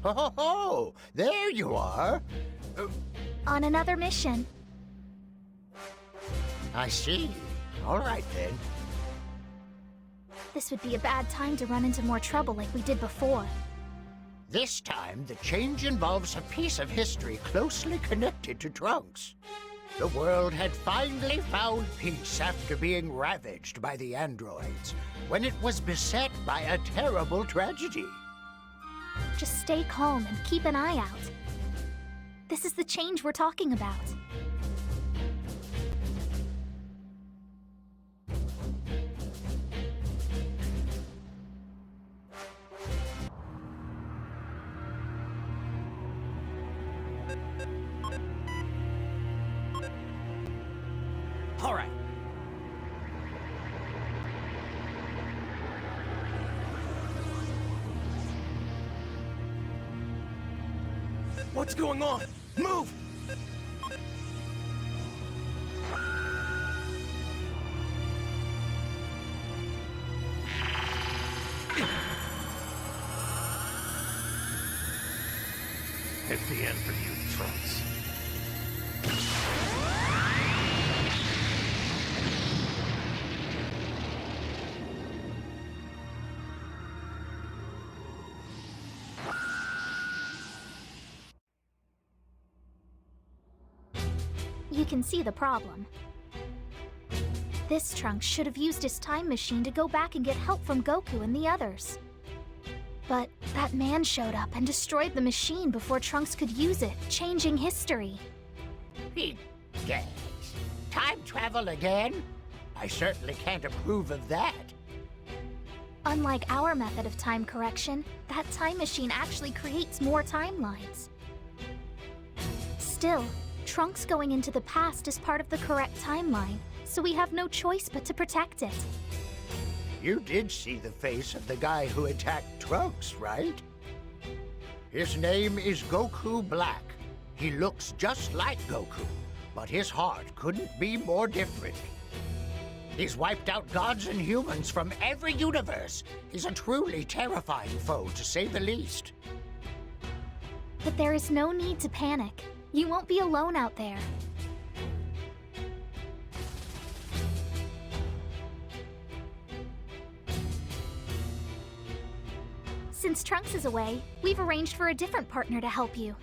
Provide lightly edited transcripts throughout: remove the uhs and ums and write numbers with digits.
Oh, there you are. On another mission. I see. All right, then. This would be a bad time to run into more trouble like we did before. This time, the change involves a piece of history closely connected to Trunks. The world had finally found peace after being ravaged by the androids, when it was beset by a terrible tragedy. Just stay calm and keep an eye out. This is the change we're talking about. All right. What's going on? Move! It's the end for you, Trunks. You can see the problem. This Trunks should have used his time machine to go back and get help from Goku and the others. But that man showed up and destroyed the machine before Trunks could use it, changing history. Yes. Time travel again? I certainly can't approve of that. Unlike our method of time correction, that time machine actually creates more timelines. Still, Trunks going into the past is part of the correct timeline, so we have no choice but to protect it. You did see the face of the guy who attacked Trunks, right? His name is Goku Black. He looks just like Goku, but his heart couldn't be more different. He's wiped out gods and humans from every universe. He's a truly terrifying foe, to say the least. But there is no need to panic. You won't be alone out there. Since Trunks is away, we've arranged for a different partner to help you.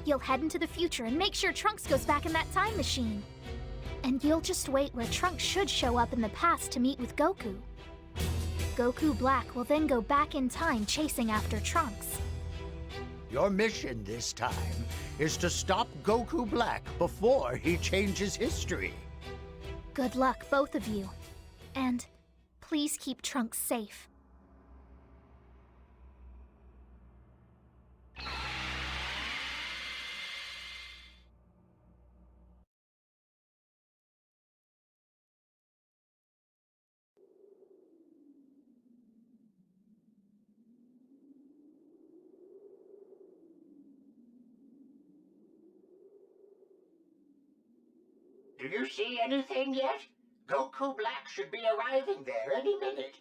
You'll head into the future and make sure Trunks goes back in that time machine. And you'll just wait where Trunks should show up in the past to meet with Goku. Goku Black will then go back in time chasing after Trunks. Your mission this time is to stop Goku Black before he changes history. Good luck, both of you. And please keep Trunks safe. Do you see anything yet? Goku Black should be arriving there any minute.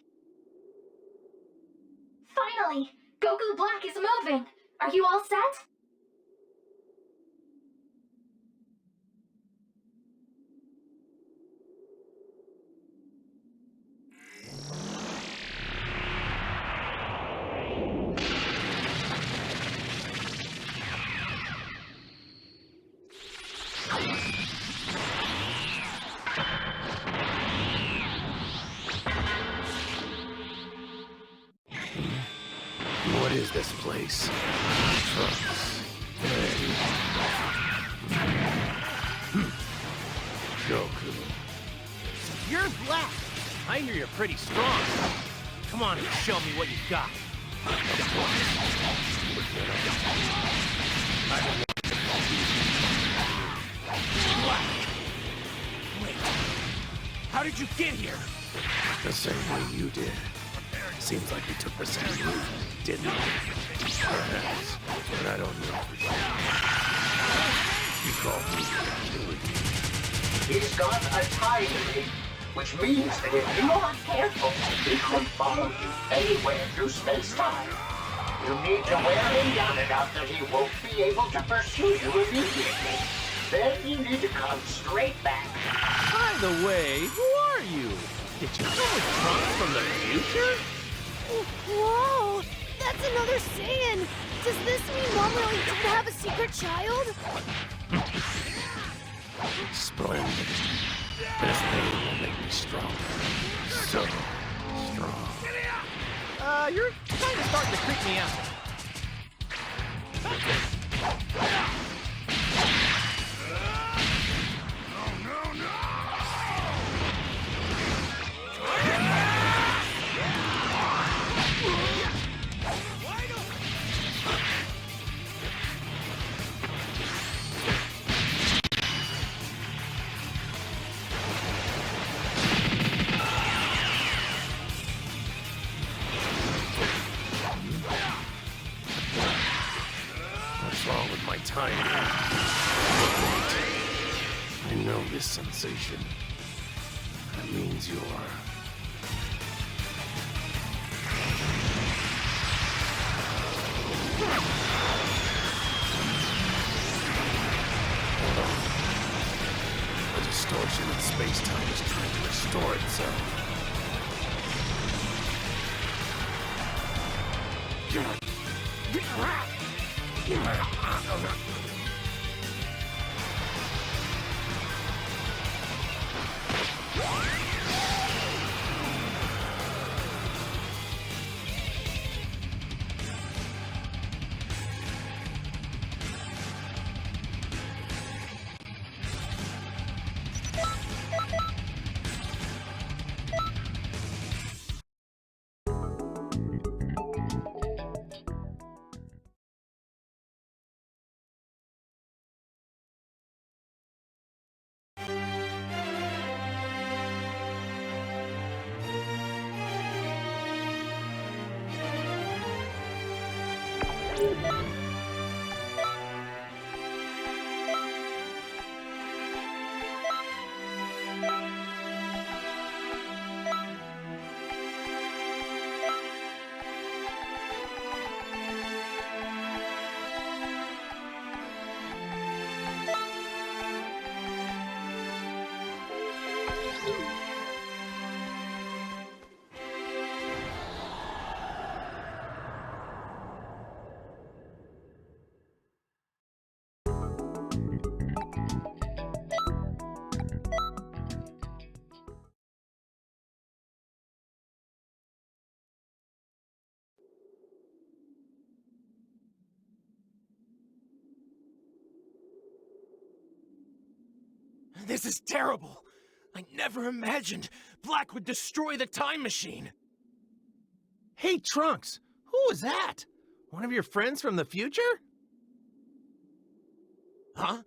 Finally! Goku Black is moving! Are you all set? What is this place? Trunks. Goku. You're Black! I hear you're pretty strong. Come on and show me what you got. Black! Wait. How did you get here? The same way you did. Seems like we took the same route, didn't we? Perhaps, but I don't know. You called me. He's got a time machine. which means that if you aren't careful, he can follow you anywhere through space-time. You need to wear him down enough that he won't be able to pursue you immediately. Then you need to come straight back. By the way, who are you? Did you come with Trunks from the future? Whoa! That's another Saiyan! Does this mean Mom really did have a secret child? Splendid. This pain will make me stronger. So strong. You're kind of starting to creep me out. What's wrong with my timing? I know this sensation. That means you're... The distortion in space-time is trying to restore itself. This is terrible. I never imagined Black would destroy the time machine. Hey, Trunks, who was that? One of your friends from the future? Huh?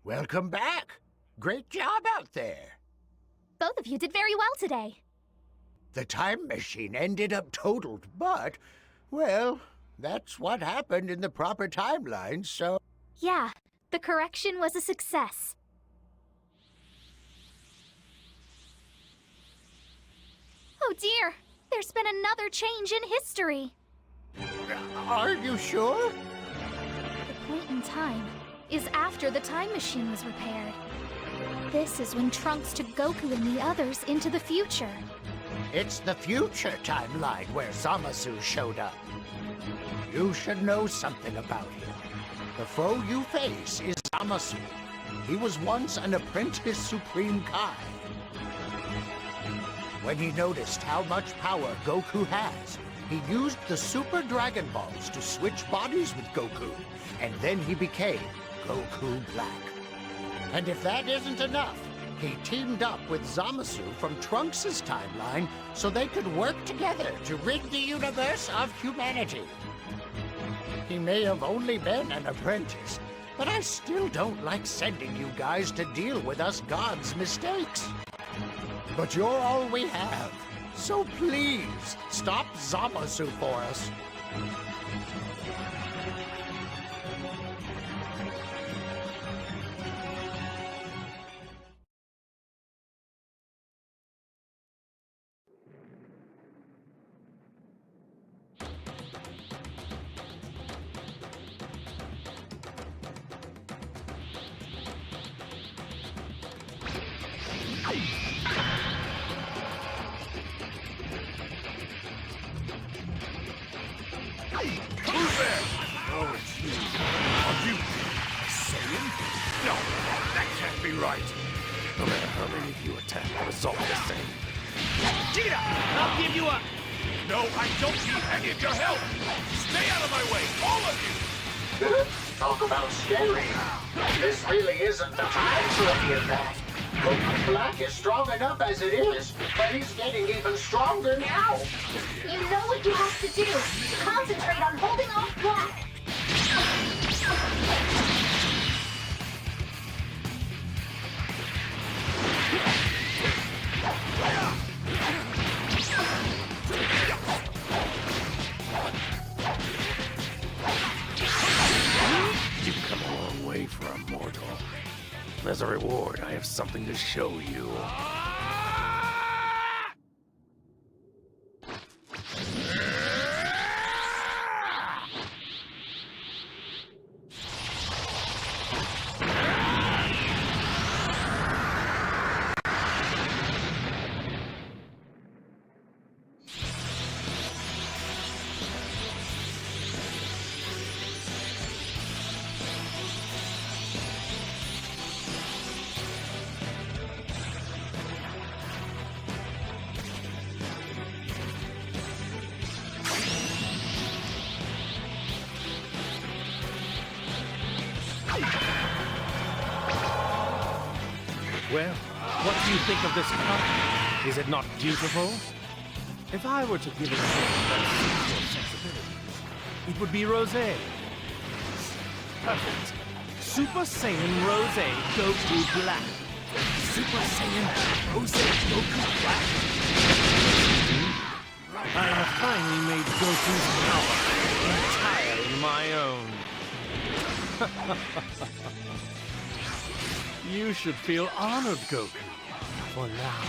Welcome back. Great job out there. Both of you did very well today. The time machine ended up totaled, but, well, that's what happened in the proper timeline, so... Yeah, the correction was a success. Oh dear, there's been another change in history. Are you sure? The point in time is after the time machine was repaired. This is when Trunks took Goku and the others into the future. It's the future timeline where Zamasu showed up. You should know something about him. The foe you face is Zamasu. He was once an apprentice Supreme Kai. When he noticed how much power Goku has, he used the Super Dragon Balls to switch bodies with Goku, and then he became Goku Black. And if that isn't enough, he teamed up with Zamasu from Trunks' timeline so they could work together to rid the universe of humanity. He may have only been an apprentice, but I still don't like sending you guys to deal with us gods' mistakes. But you're all we have, so please stop Zamasu for us. Who's there? Oh, it's you. Are you Saiyan? No, that can't be right. No matter how many of you attack, the result is the same. Cheetah! I'll give you a... No, I don't need any of your help! Stay out of my way, all of you! Talk about scary. This really isn't the time for any of that. Goku Black is strong enough as it is, but he's getting even stronger now. You know what you have to do. Concentrate on holding off Black. You've come a long way for a mortal. As a reward, I have something to show you. Well, what do you think of this cup? Is it not beautiful? If I were to give it a name that suits your sensibilities, it would be Rosé. Perfect. Super Saiyan Rosé Goku Black. Super Saiyan Rosé Goku Black. I have finally made Goku's power entirely my own. You should feel honored, Goku. For now,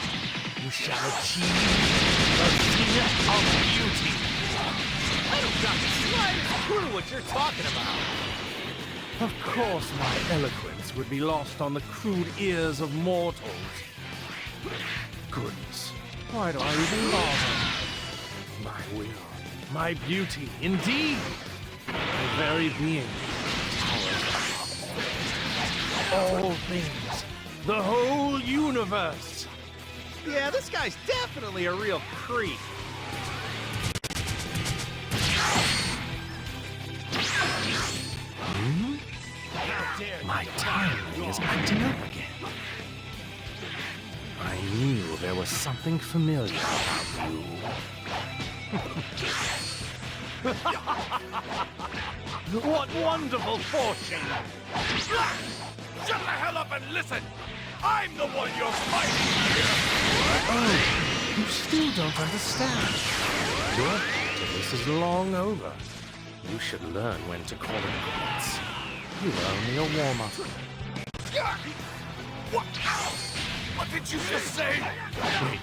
you shall achieve the zenith of beauty. I don't got the slightest clue what you're talking about. Of course, my eloquence would be lost on the crude ears of mortals. Goodness, why do I even bother? My will, my beauty, indeed, my very being. All things. The whole universe. Yeah, this guy's definitely a real creep. My timing is acting up again. I knew there was something familiar about you. What wonderful fortune! Shut the hell up and listen! I'm the one you're fighting here! Oh, you still don't understand. Your battle is long over. You should learn when to call it quits. You were only a warm-up. What? What did you just say?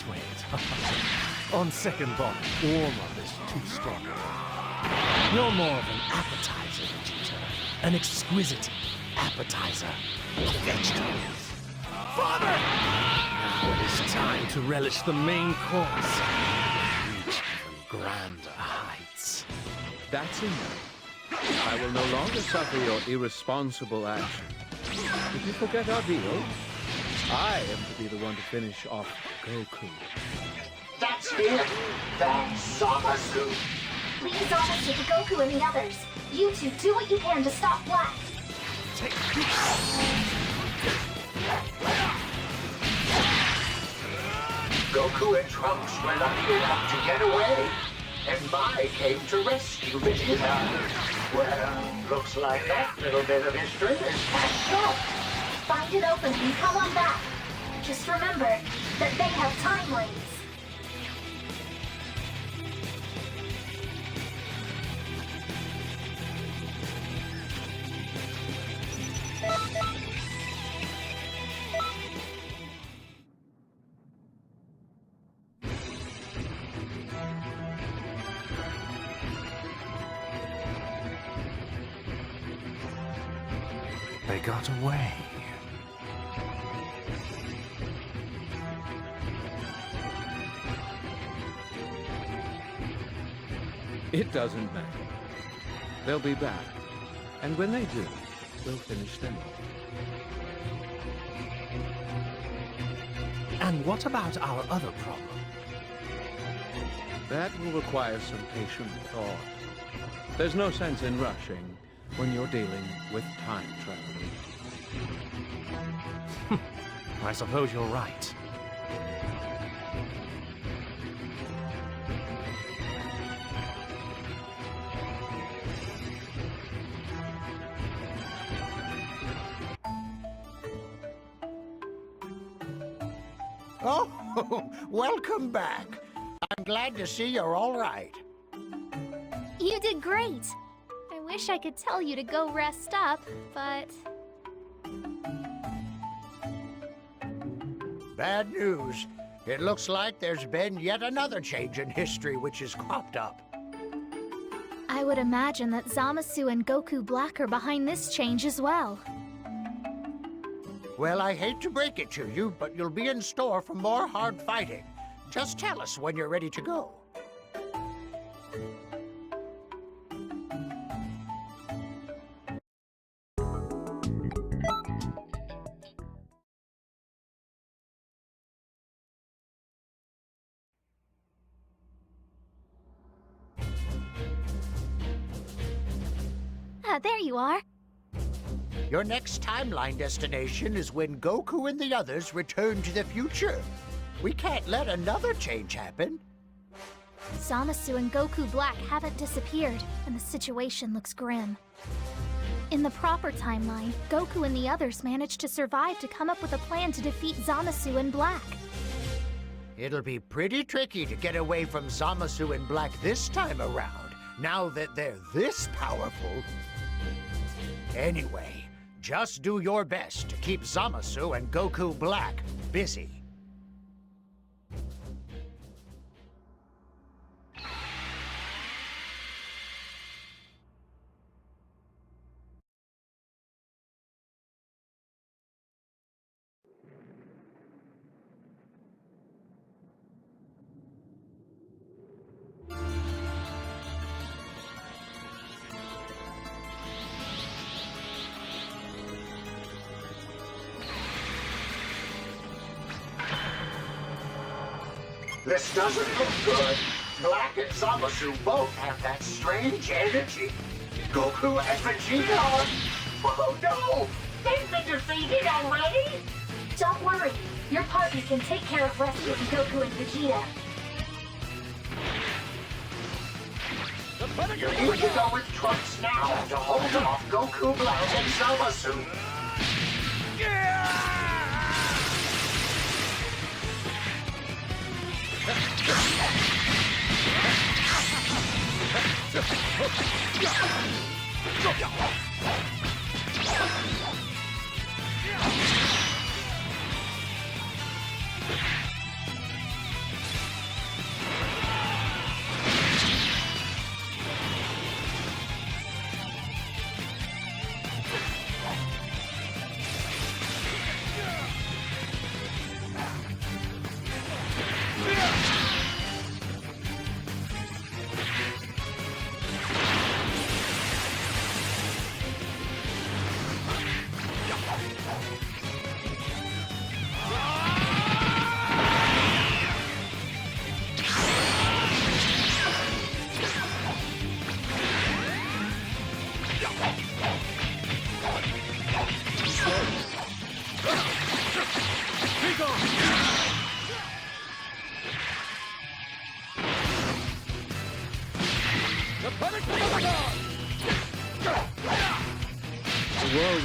Wait. On second thought, warm-up is too strong. You're more of an appetizer, Vegeta. An exquisite appetizer. Vegetables. Father! Now it is time to relish the main course. Reach even grander heights. That's enough. I will no longer suffer your irresponsible action. Did you forget our deal? I am to be the one to finish off Goku. That's him. That's Zamasu. Leave Zamasu to Goku and the others. You two do what you can to stop Black. Goku and Trunks were lucky enough to get away, and Mai came to rescue Vegeta. Well, looks like that little bit of history is patched up. Find it open and come on back. Just remember that they have time lanes. They got away. It doesn't matter. They'll be back. And when they do, we'll finish them off. And what about our other problem? That will require some patient thought. There's no sense in rushing when you're dealing with time travel. I suppose you're right. Oh, welcome back. I'm glad to see you're all right. You did great. I wish I could tell you to go rest up, but... Bad news. It looks like there's been yet another change in history which has cropped up. I would imagine that Zamasu and Goku Black are behind this change as well. Well, I hate to break it to you, but you'll be in store for more hard fighting. Just tell us when you're ready to go. There you are. Your next timeline destination is when Goku and the others return to the future. We can't let another change happen. Zamasu and Goku Black haven't disappeared, and the situation looks grim. In the proper timeline, Goku and the others managed to survive to come up with a plan to defeat Zamasu and Black. It'll be pretty tricky to get away from Zamasu and Black this time around, now that they're this powerful. Anyway, just do your best to keep Zamasu and Goku Black busy. This doesn't look good. Black and Zamasu both have that strange energy. Goku and Vegeta are... Oh no! They've been defeated already? Don't worry, your party can take care of rescuing Goku and Vegeta. You need to go with Trunks now to hold off Goku, Black, and Zamasu.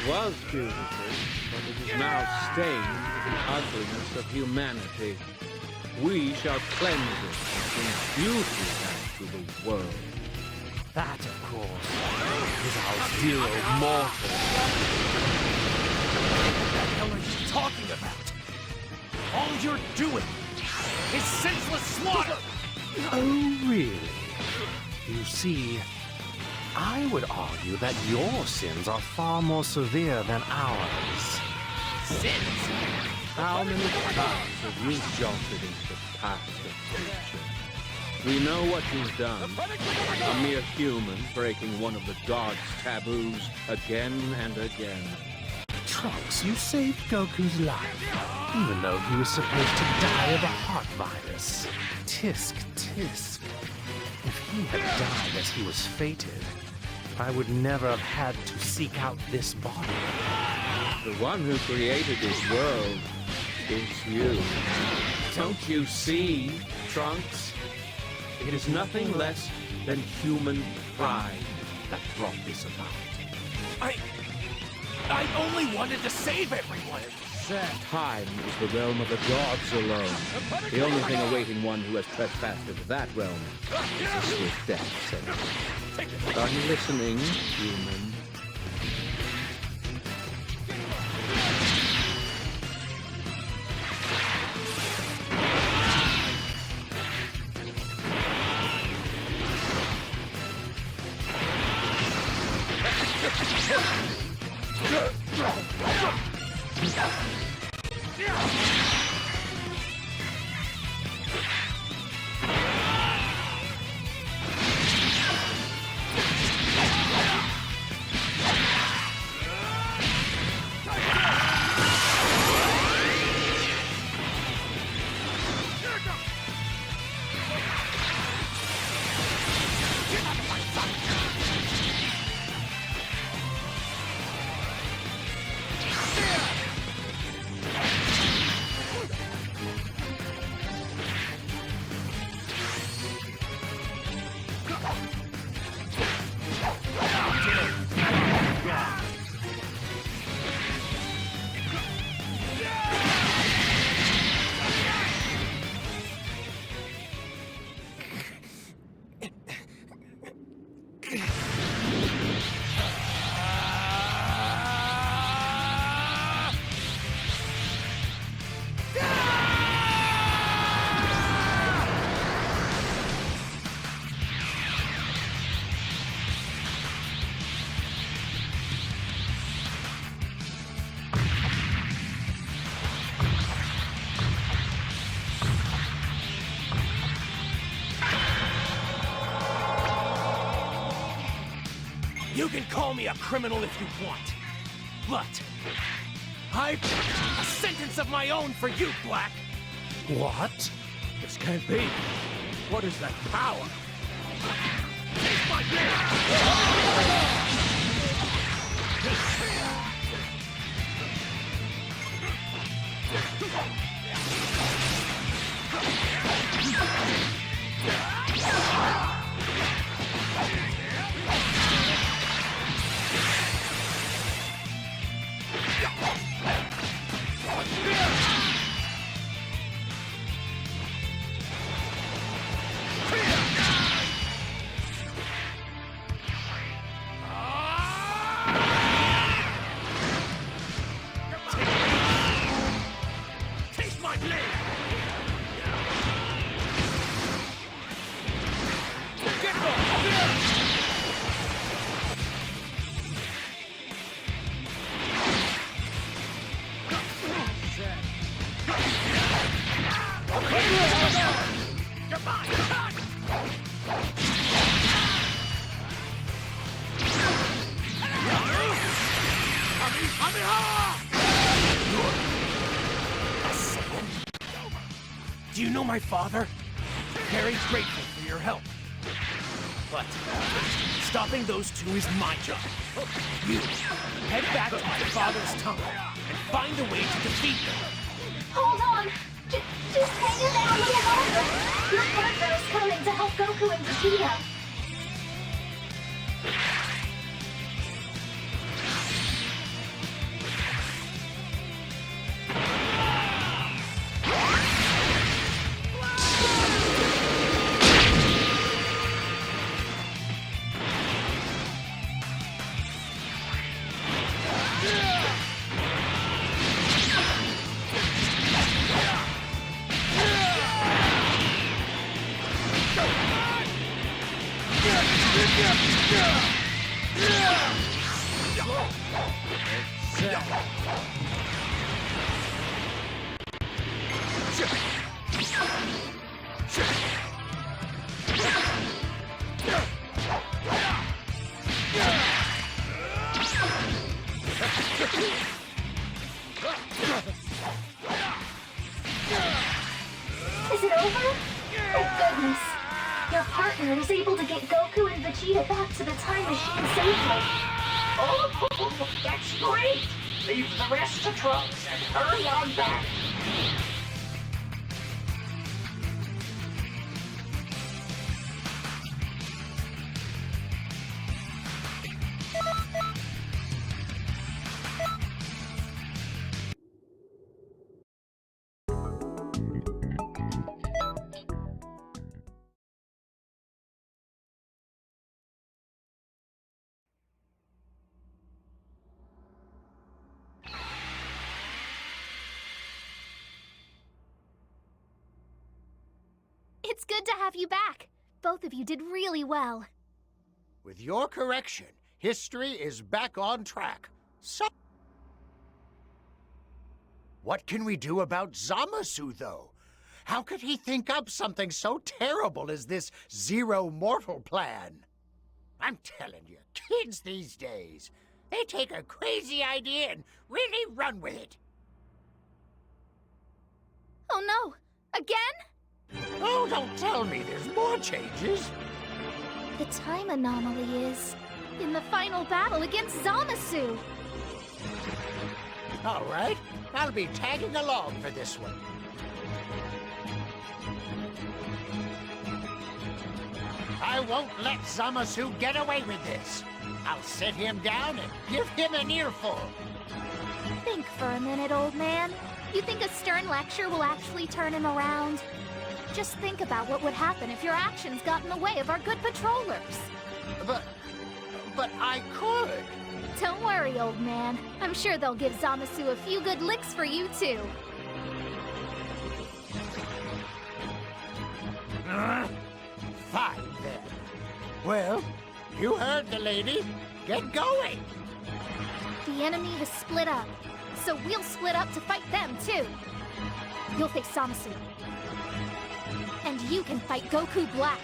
was beautiful, but it is now stained with the ugliness of humanity. We shall cleanse it and bring beauty back to the world. That, of course, is our zero mortal. What the hell are you talking about? All you're doing is senseless slaughter! Oh, really? You see, I would argue that your sins are far more severe than ours. Sins? How many times have you jolted into the past of future? We know what you've done. A mere human breaking one of the gods' taboos again and again. Trunks, you saved Goku's life, even though he was supposed to die of a heart virus. Tisk, tisk. If he had died as he was fated, I would never have had to seek out this body. The one who created this world is you. Don't you see, Trunks? It is nothing less than human pride that brought this about. I only wanted to save everyone. Time is the realm of the gods alone. The only thing awaiting one who has trespassed into that realm is a swift death sentence. Are you listening, human? You can call me a criminal if you want, but I've a sentence of my own for you, Black. What? This can't be. What is that power? Take my Do you know my father? Very grateful for your help. But stopping those two is my job. You head back to my father's tunnel and find a way to defeat them. Hold on! Just hang in there a little longer! Your partner is coming to help Goku and Vegeta! Is it over? Oh goodness. Your partner is able to get Goku and Vegeta back to the time machine safely. Oh, that's great! Leave the rest to Trunks and hurry on back. It's good to have you back. Both of you did really well. With your correction, history is back on track. So, what can we do about Zamasu, though? How could he think up something so terrible as this zero mortal plan? I'm telling you, kids these days, they take a crazy idea and really run with it. Oh no! Again? Oh, don't tell me there's more changes. The time anomaly is in the final battle against Zamasu. All right, I'll be tagging along for this one. I won't let Zamasu get away with this. I'll sit him down and give him an earful. Think for a minute, old man. You think a stern lecture will actually turn him around? Just think about what would happen if your actions got in the way of our good patrollers. But I could. Don't worry, old man. I'm sure they'll give Zamasu a few good licks for you, too. Fine, then. Well, you heard the lady. Get going. The enemy has split up, so we'll split up to fight them, too. You'll face Zamasu. And you can fight Goku Black.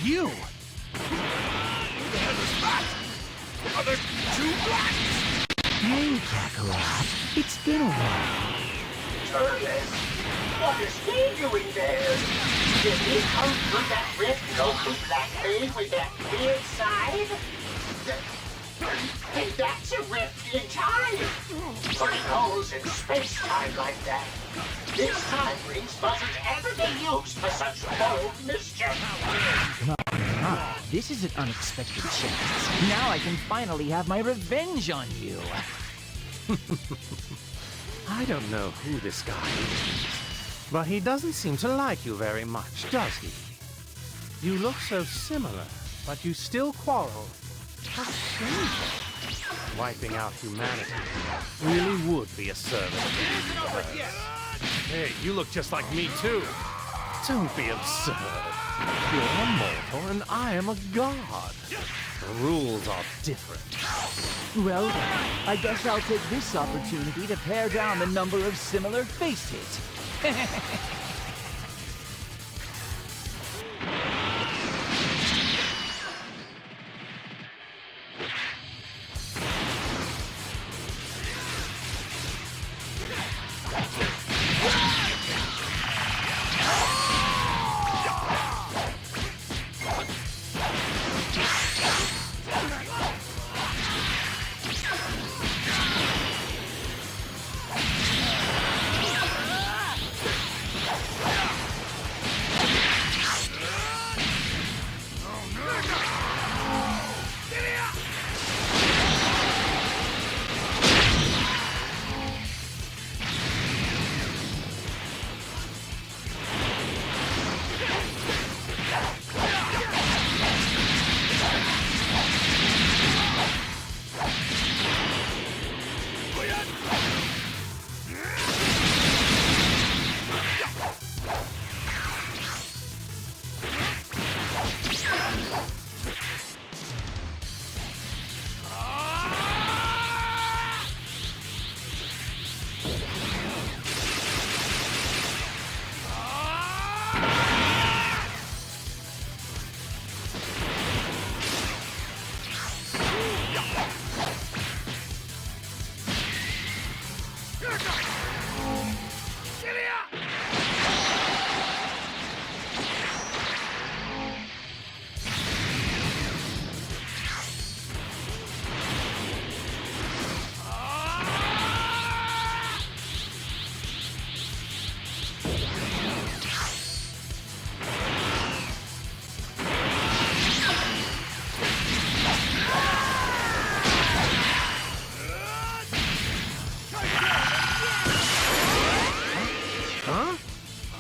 You! Are there two blacks? Hey, Kakarot. It's been a while. Turles, what is he doing there? Did he come through that rift Goku Black made with that weird side? Hey, that's a rift in time! Putting holes in space-time like that. This time rings wasn't ever be used for such bold mischief. This is an unexpected chance. Now I can finally have my revenge on you. I don't know who this guy is, but he doesn't seem to like you very much, does he? You look so similar, but you still quarrel. How shameful. Wiping out humanity really would be a service. Hey, you look just like me, too. Don't be absurd. You're a mortal and I am a god. The rules are different. Well, I guess I'll take this opportunity to pare down the number of similar faces. yet?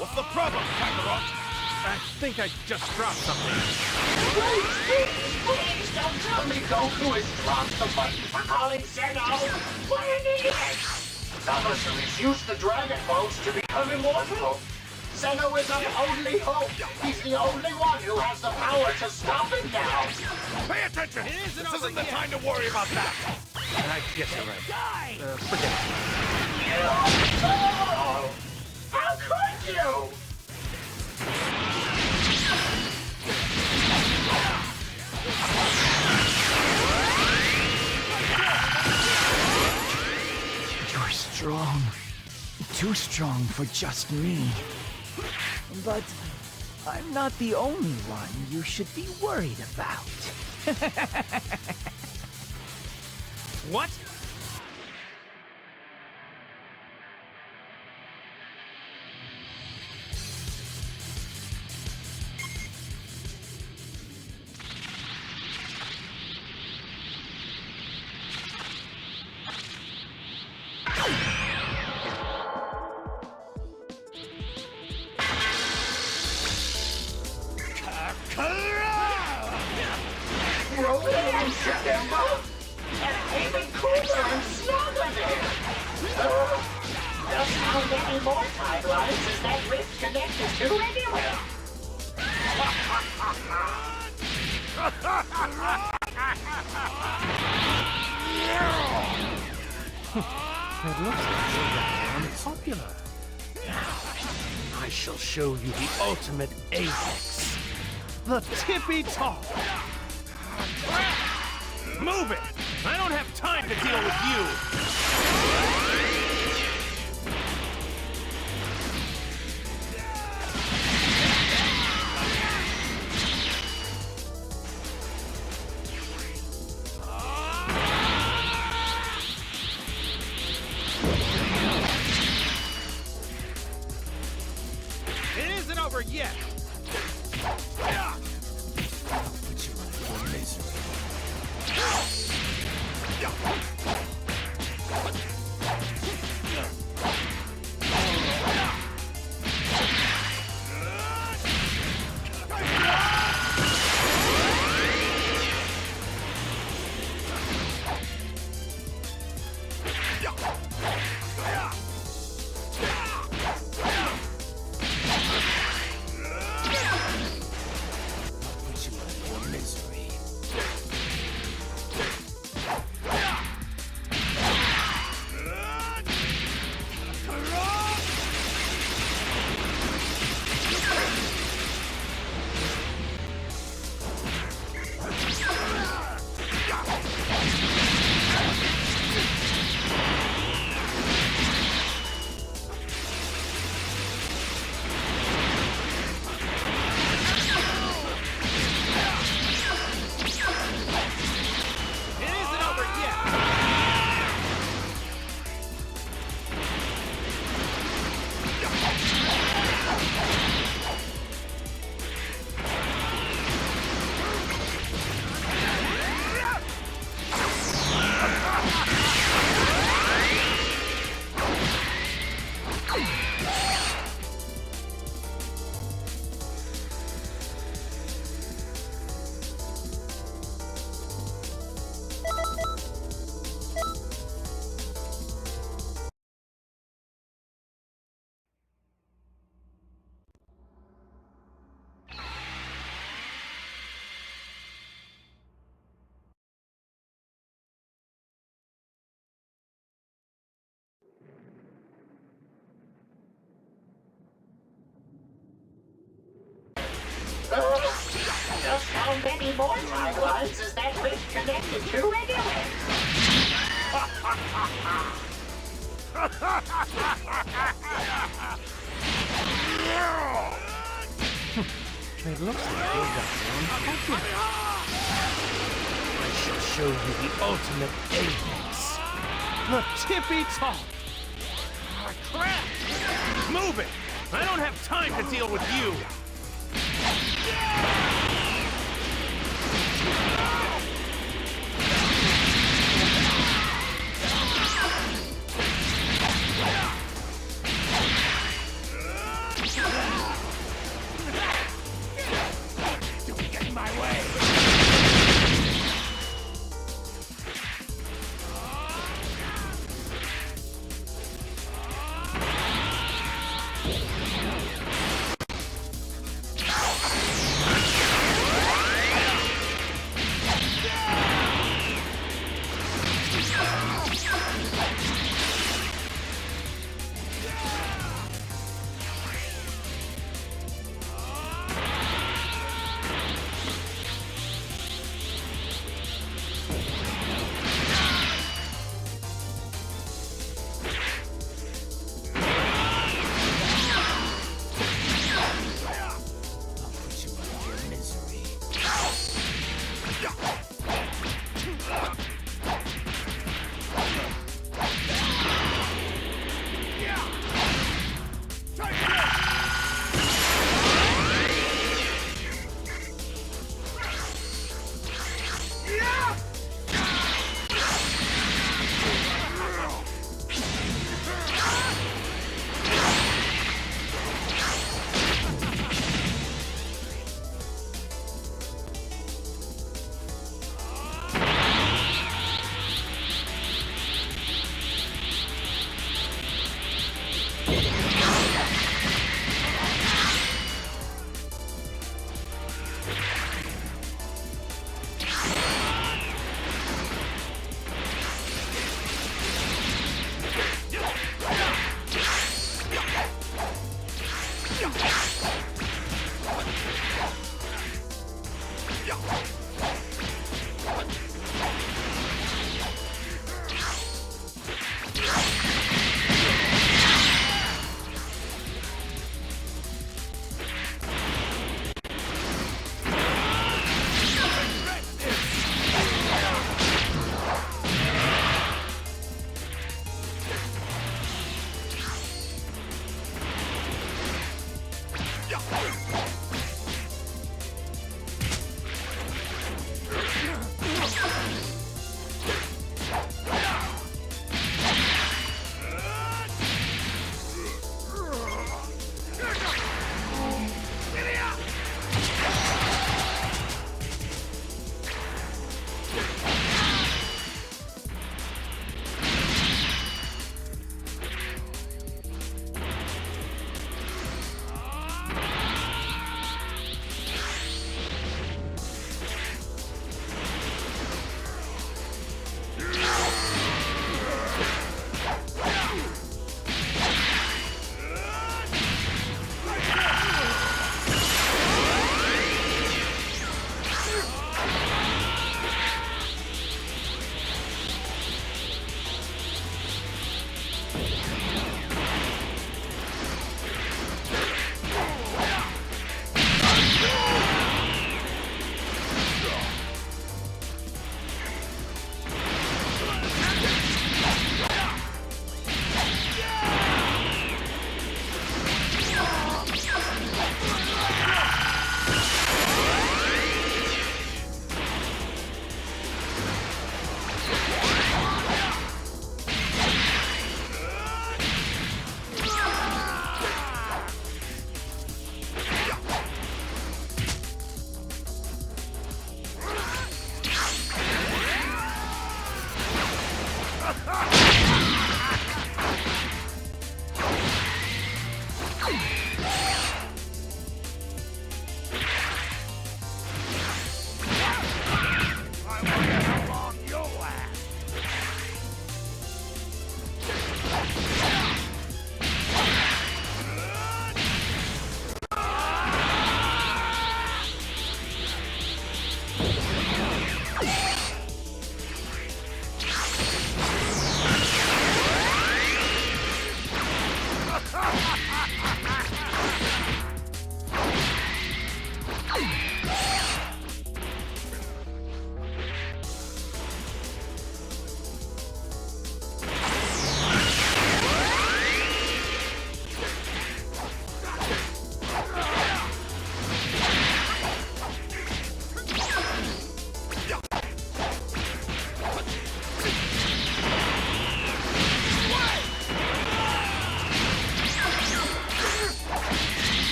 What's the problem, Kakarot? I think I just dropped something. Please don't tell me Goku has dropped the button for calling Zeno. What an idiot! Zamasu has used the Dragon Balls to become immortal. Zeno is our only hope. He's the only one who has the power to stop him now. Pay attention! It isn't This over isn't the yet. time to worry about that! I guess you're right. Forget it. Oh, how could you? You're strong. Too strong for just me. But I'm not the only one you should be worried about. What? Rolling in September, and even cooler and stronger there. Just how many more timelines is that rift connected to anyway? It looks like you're rather unpopular. Now, I shall show you the ultimate apex. The tippy top. Move it! I don't have time to deal with you! It isn't over yet! how many more timelines is that link connected to anyway? It looks like you got your own Pokemon. I shall show you the ultimate apex. The tippy top. Ah, crap! Move it! I don't have time to deal with you. Don't get in my way.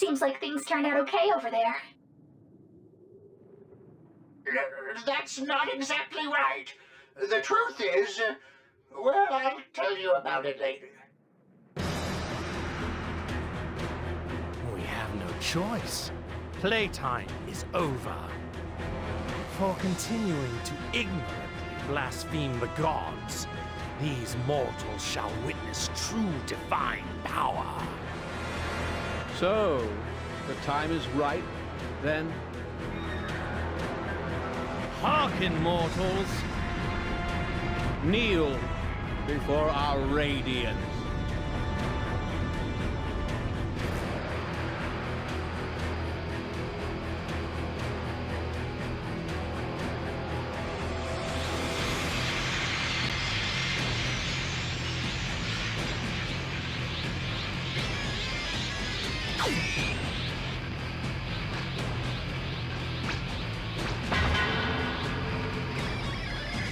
Seems like things turned out okay over there. That's not exactly right. The truth is, well, I'll tell you about it later. We have no choice. Playtime is over. For continuing to ignorantly blaspheme the gods, these mortals shall witness true divine power. So, the time is right, then? Hearken, mortals! Kneel before our radiance.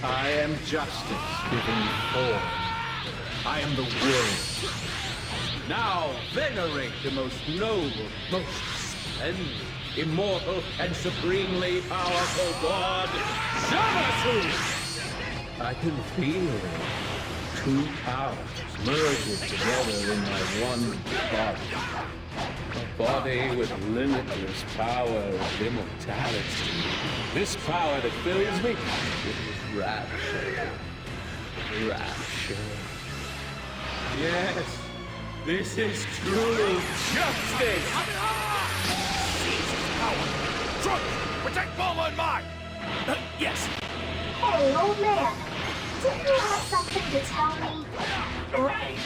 I am justice given form. I am the world. Now venerate the most noble, most splendid, immortal, and supremely powerful god, Zamasu! I can feel two powers merging together in my one body. A body with limitless power of immortality. This power that fills me with rapture. Rapture. Yes, this is true justice! Trunks, protect Bulma and mine! Yes! Hey, old man. Didn't you have something to tell me? Right.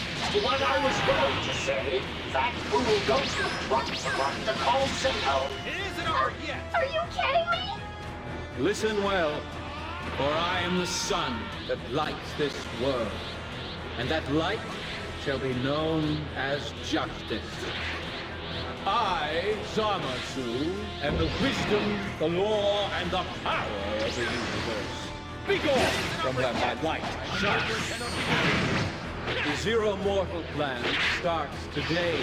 What I was going to say, that fool Goku Trunks forgot to call Sinnoh. It isn't over yet! Are you kidding me? Listen well, for I am the sun that lights this world, and that light shall be known as justice. I, Zamasu, am the wisdom, the law, and the power of the universe. Be gone from where my light shines. The Zero Mortal plan starts today.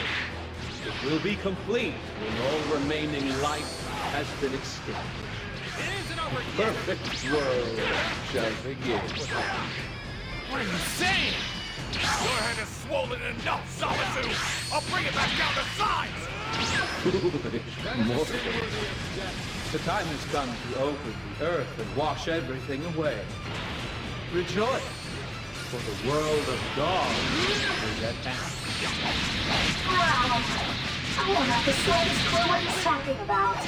It will be complete when all remaining life has been extinguished. It isn't over The yet! perfect world shall begin. What are you saying? Your head is swollen enough, Zamasu! I'll bring it back down to size! Foolish mortal. The time has come to open the earth and wash everything away. Rejoice, for the world of God is at hand. Wow. I don't have the slightest clue what he's talking about.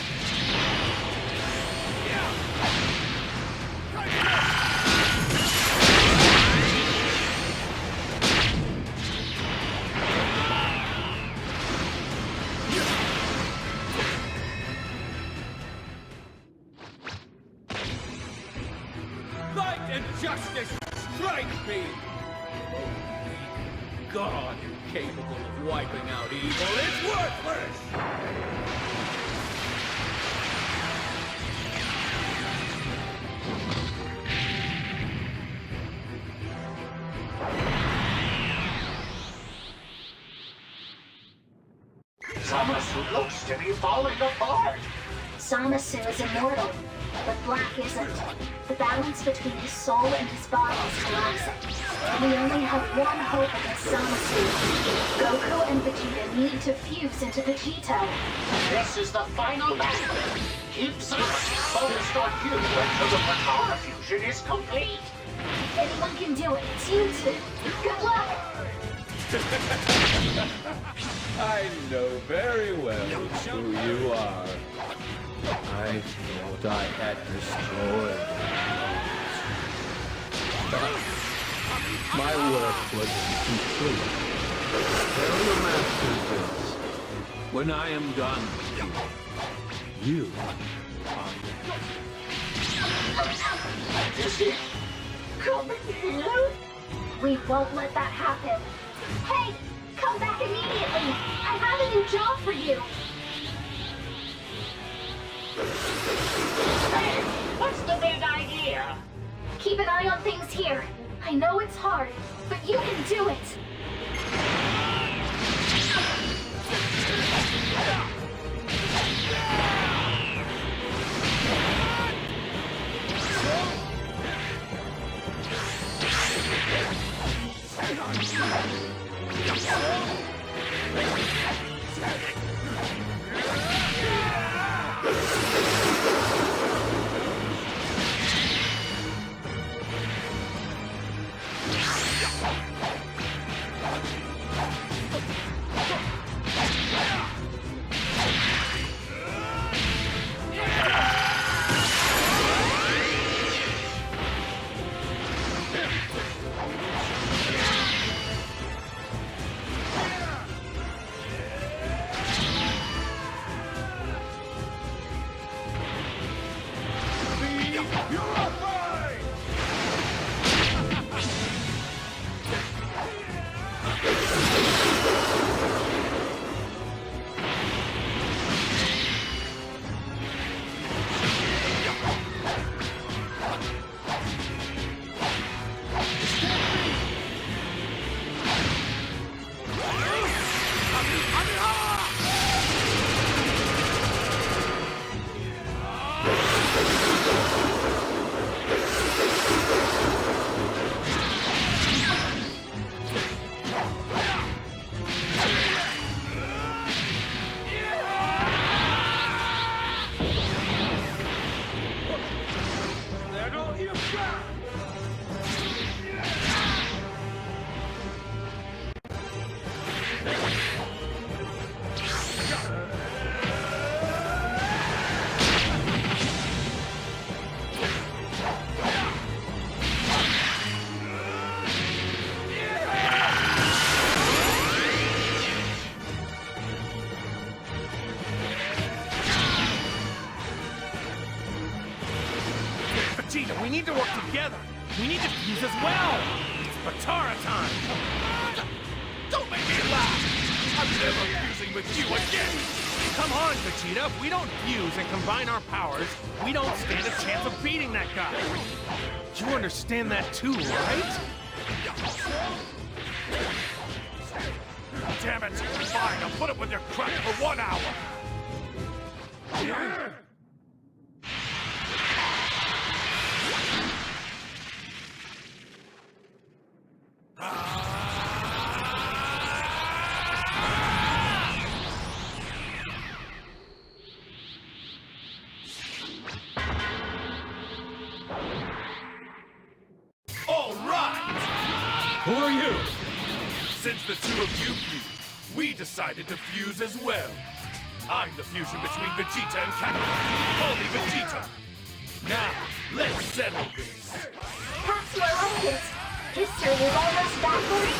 Light and justice strike me! God incapable of wiping out evil is worthless! Zamasu looks to be falling apart. Zamasu is immortal, but Black isn't. The balance between his soul and his body is collapsing. We only have one hope against Zamasu. Goku and Vegeta need to fuse into Vegito. This is the final battle. Keep Zamasu focused on you until the Patara fusion is complete. If anyone can do it, it's you two. Good luck! I know very well who you are. I thought I had destroyed you. But my work wasn't complete. Tell the masters this. When I am done with you, you are Is it coming here? We won't let that happen. Hey, come back immediately! I have a new job for you! Hey, what's the big idea? Keep an eye on things here. I know it's hard, but you can do it! Vegeta, we need to work together. We need to fuse as well. It's Batara time. Don't make me laugh! I'm never fusing with you again! Come on, Vegeta. If we don't fuse and combine our powers, we don't stand a chance of beating that guy. You understand that too, right? Damn it! Fine, I'll put up with your crap for 1 hour! All right! Who are you? Since the two of you fused, we decided to fuse as well. I'm the fusion between Vegeta and Kakarot. Call me Vegeta. Now, let's settle this. Perhaps you are right, kids. History is almost backwards.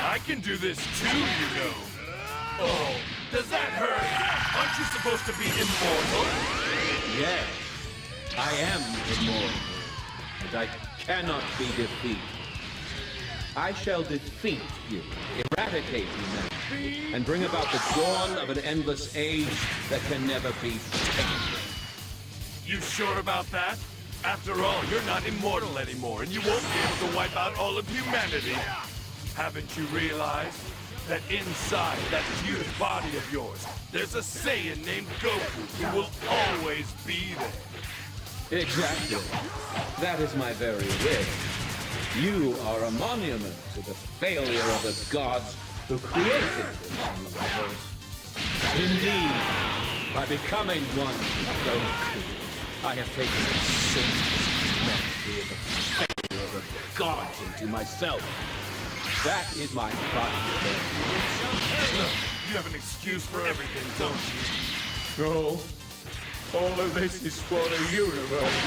I can do this too, you know. Oh, does that hurt? Aren't you supposed to be immortal? Yes, I am immortal, and I cannot be defeated. I shall defeat you, eradicate humanity, and bring about the dawn of an endless age that can never be taken. You sure about that? After all, you're not immortal anymore, and you won't be able to wipe out all of humanity. Haven't you realized that inside that fused body of yours, there's a Saiyan named Goku who will always be there? Exactly. That is my very wish. You are a monument to the failure of the gods who created this universe. Indeed, by becoming one with Goku, I have taken the sins memory of the failure of the gods into myself. That is my pride. You have an excuse for everything, don't you? No. All of this is for the universe,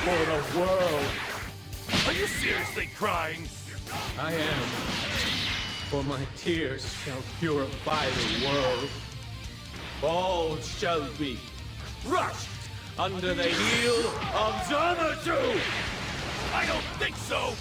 for the world. Are you seriously crying? I am. For my tears shall purify the world. All shall be crushed under the heel of Zamasu! I don't think so!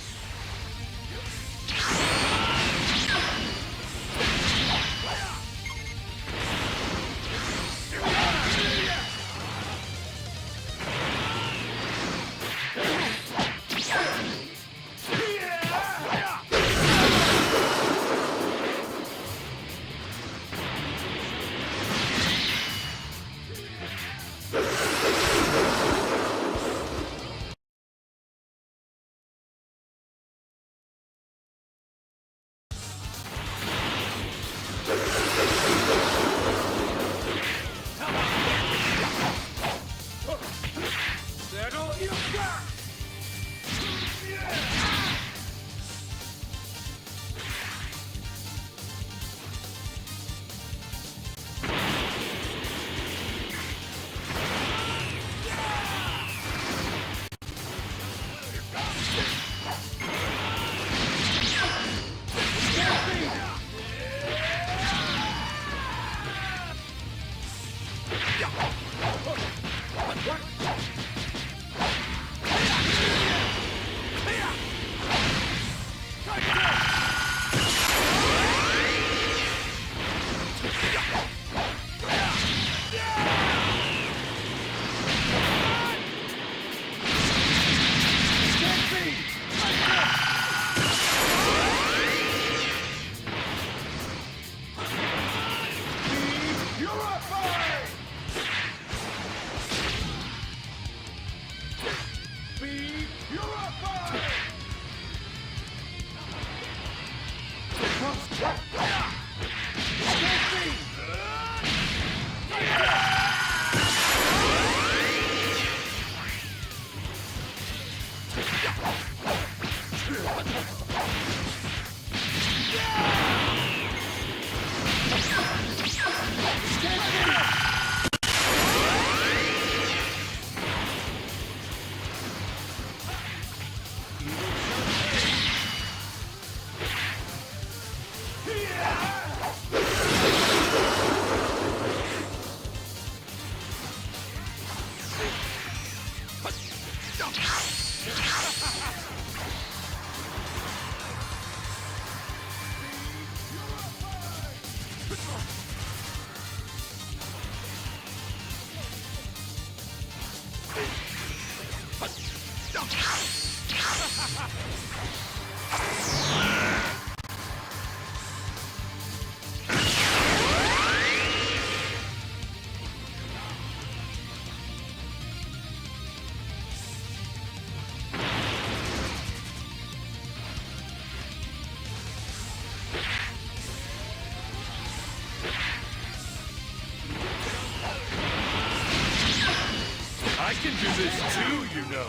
I can do this too, you know.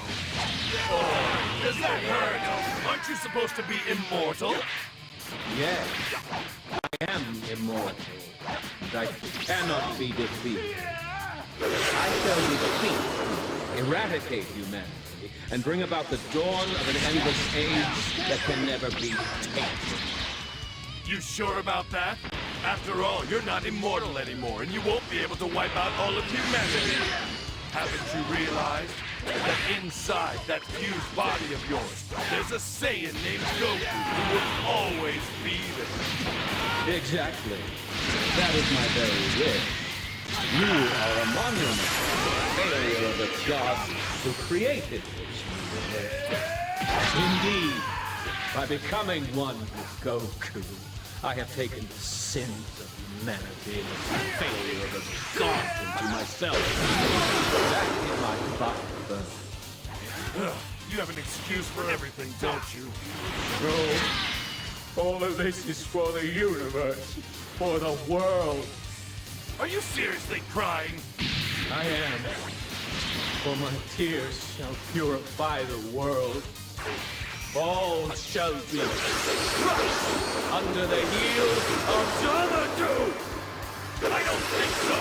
Oh, does that hurt? Aren't you supposed to be immortal? Yes, I am immortal, and I cannot be defeated. I shall defeat, eradicate humanity, and bring about the dawn of an endless age that can never be tainted. You sure about that? After all, you're not immortal anymore, and you won't be able to wipe out all of humanity. Haven't you realized that inside that fused body of yours, there's a Saiyan named Goku who will always be there? Exactly. That is my very wish. You are a monument to the failure of the gods who created this universe. Indeed, by becoming one with Goku, I have taken the sins of humanity and the failure of the gods into myself. That is my birth. You have an excuse for everything, don't you? No. All of this is for the universe, for the world. Are you seriously crying? I am. For my tears shall purify the world. All shall be crushed under the heel of zamasu. I don't think so!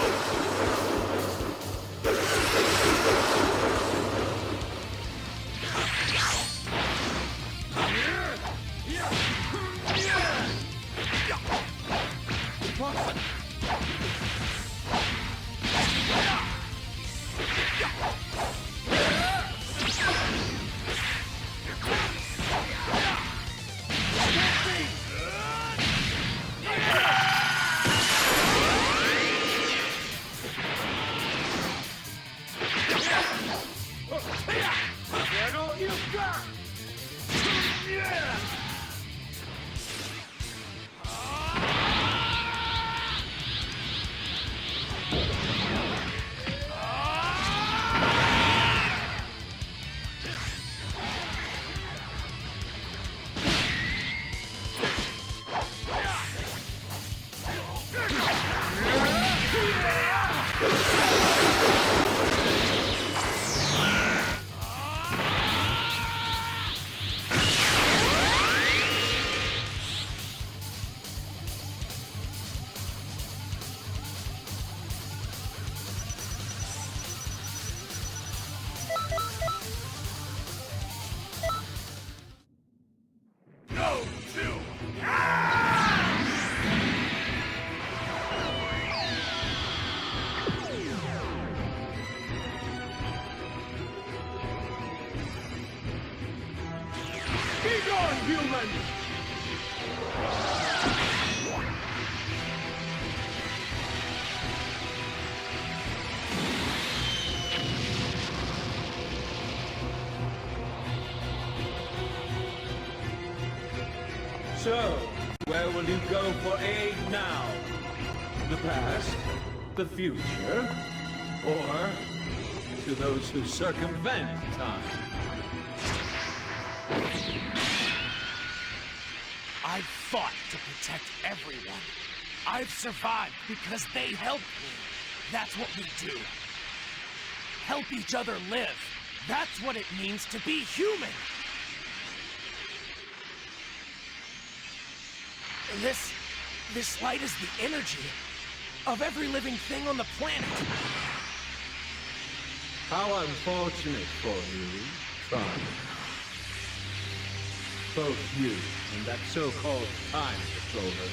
So, where will you go for aid now? The past? The future? Or to those who circumvent time? I've fought to protect everyone. I've survived because they helped me. That's what we do. Help each other live. That's what it means to be human. This light is the energy of every living thing on the planet. How unfortunate for you, Tron. Both you and that so-called time patroller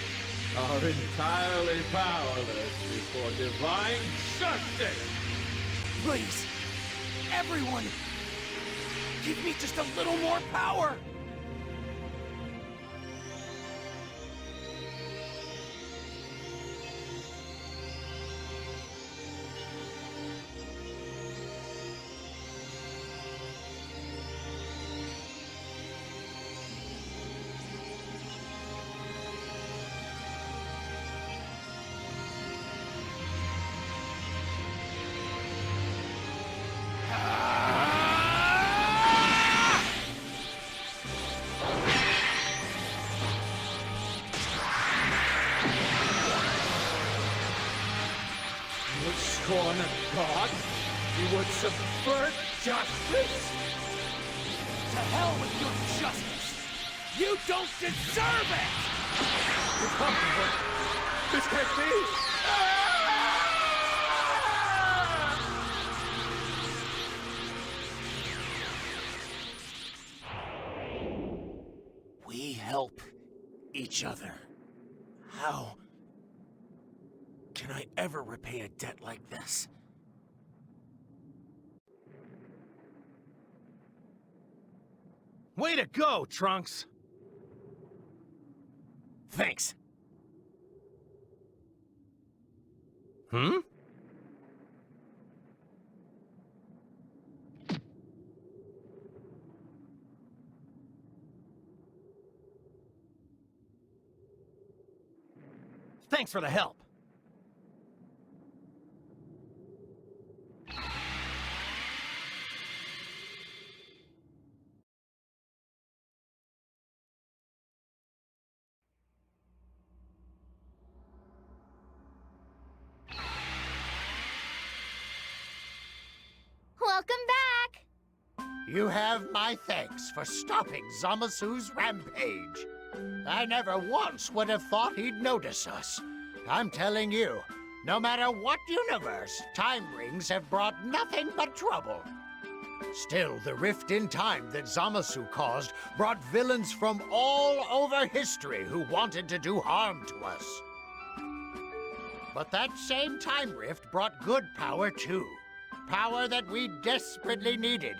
are entirely powerless before divine justice! Please, everyone, give me just a little more power! You would scorn a god? You would subvert justice? To hell with your justice! You don't deserve it! Impossible! This can't be! We help each other. How can I ever repay a debt like this? Way to go, Trunks! Thanks. Thanks for the help. Welcome back! You have my thanks for stopping Zamasu's rampage. I never once would have thought he'd notice us. I'm telling you, no matter what universe, time rings have brought nothing but trouble. Still, the rift in time that Zamasu caused brought villains from all over history who wanted to do harm to us. But that same time rift brought good power too. Power that we desperately needed.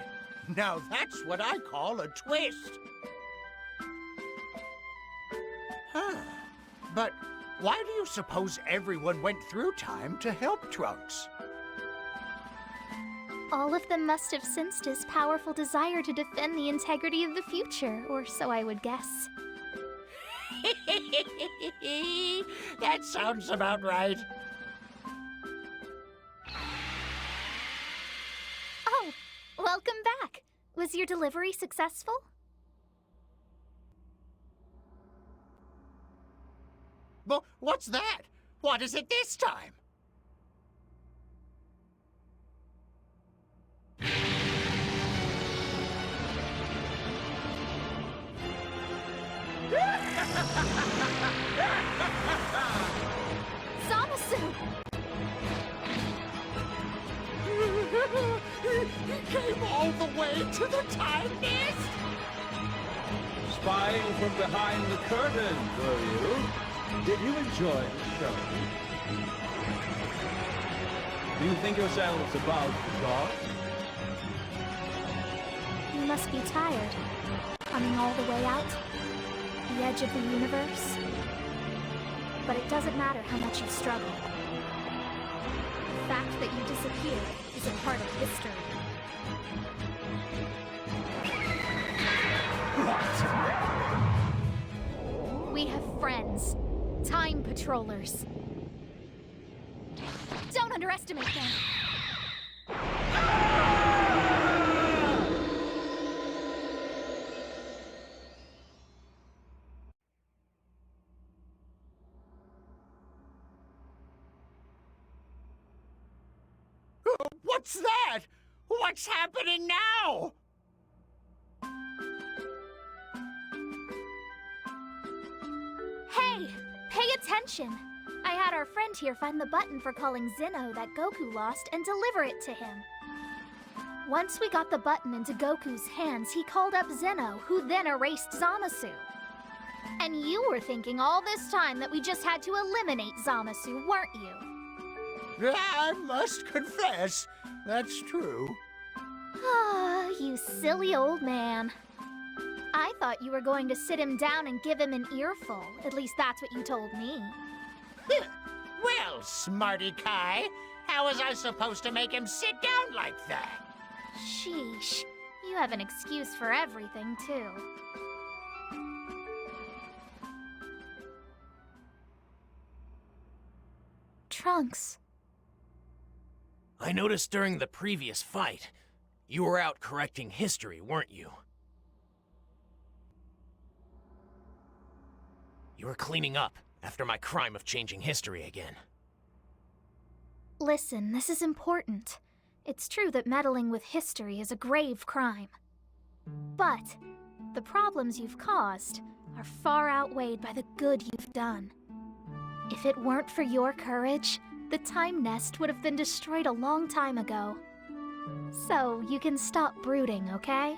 Now that's what I call a twist. Huh. But why do you suppose everyone went through time to help Trunks? All of them must have sensed his powerful desire to defend the integrity of the future, or so I would guess. That sounds about right. Oh, welcome back. Was your delivery successful? But what's that? What is it this time? Zamasu! He came all the way to the time mist? Spying from behind the curtain, were you? Did you enjoy the show? Do you think yourselves about God? You must be tired. Coming all the way out. The edge of the universe. But it doesn't matter how much you struggle. The fact that you disappeared is a part of history. We have friends. Time patrollers. Don't underestimate them. What's that? What's happening now? Hey, pay attention! I had our friend here find the button for calling Zeno that Goku lost and deliver it to him. Once we got the button into Goku's hands, he called up Zeno, who then erased Zamasu. And you were thinking all this time that we just had to eliminate Zamasu, weren't you? I must confess, that's true. Ah, you silly old man. I thought you were going to sit him down and give him an earful. At least that's what you told me. Well, Smarty Kai, how was I supposed to make him sit down like that? Sheesh. You have an excuse for everything, too. Trunks. I noticed during the previous fight, you were out correcting history, weren't you? You were cleaning up after my crime of changing history again. Listen, this is important. It's true that meddling with history is a grave crime. But the problems you've caused are far outweighed by the good you've done. If it weren't for your courage, the Time Nest would have been destroyed a long time ago. So you can stop brooding, okay?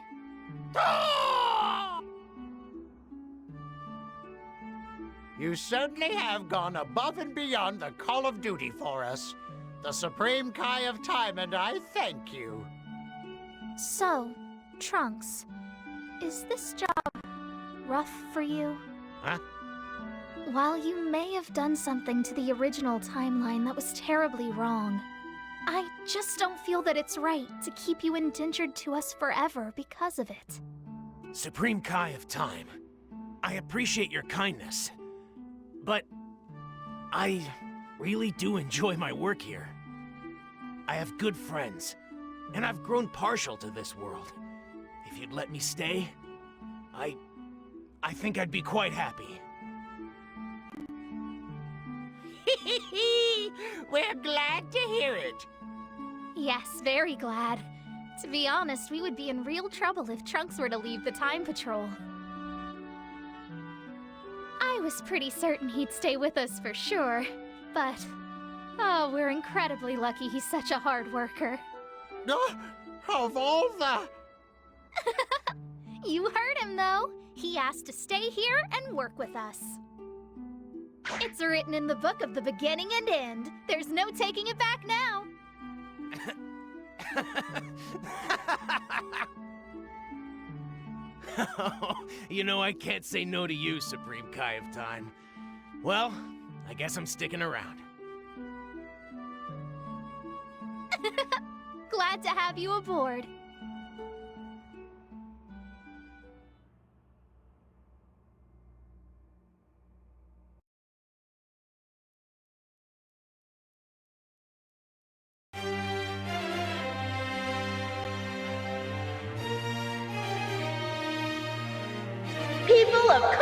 You certainly have gone above and beyond the call of duty for us. The Supreme Kai of Time and I thank you. So, Trunks, is this job rough for you? Huh? While you may have done something to the original timeline that was terribly wrong, I just don't feel that it's right to keep you indentured to us forever because of it. Supreme Kai of Time, I appreciate your kindness, but I really do enjoy my work here. I have good friends, and I've grown partial to this world. If you'd let me stay, I think I'd be quite happy. We're glad to hear it. Yes, very glad. To be honest, we would be in real trouble if Trunks were to leave the Time Patrol. I was pretty certain he'd stay with us for sure, but... oh, we're incredibly lucky he's such a hard worker. Of all the... You heard him, though. He asked to stay here and work with us. It's written in the book of the beginning and end. There's no taking it back now. You know, I can't say no to you, Supreme Kai of Time. Well, I guess I'm sticking around. Glad to have you aboard. People of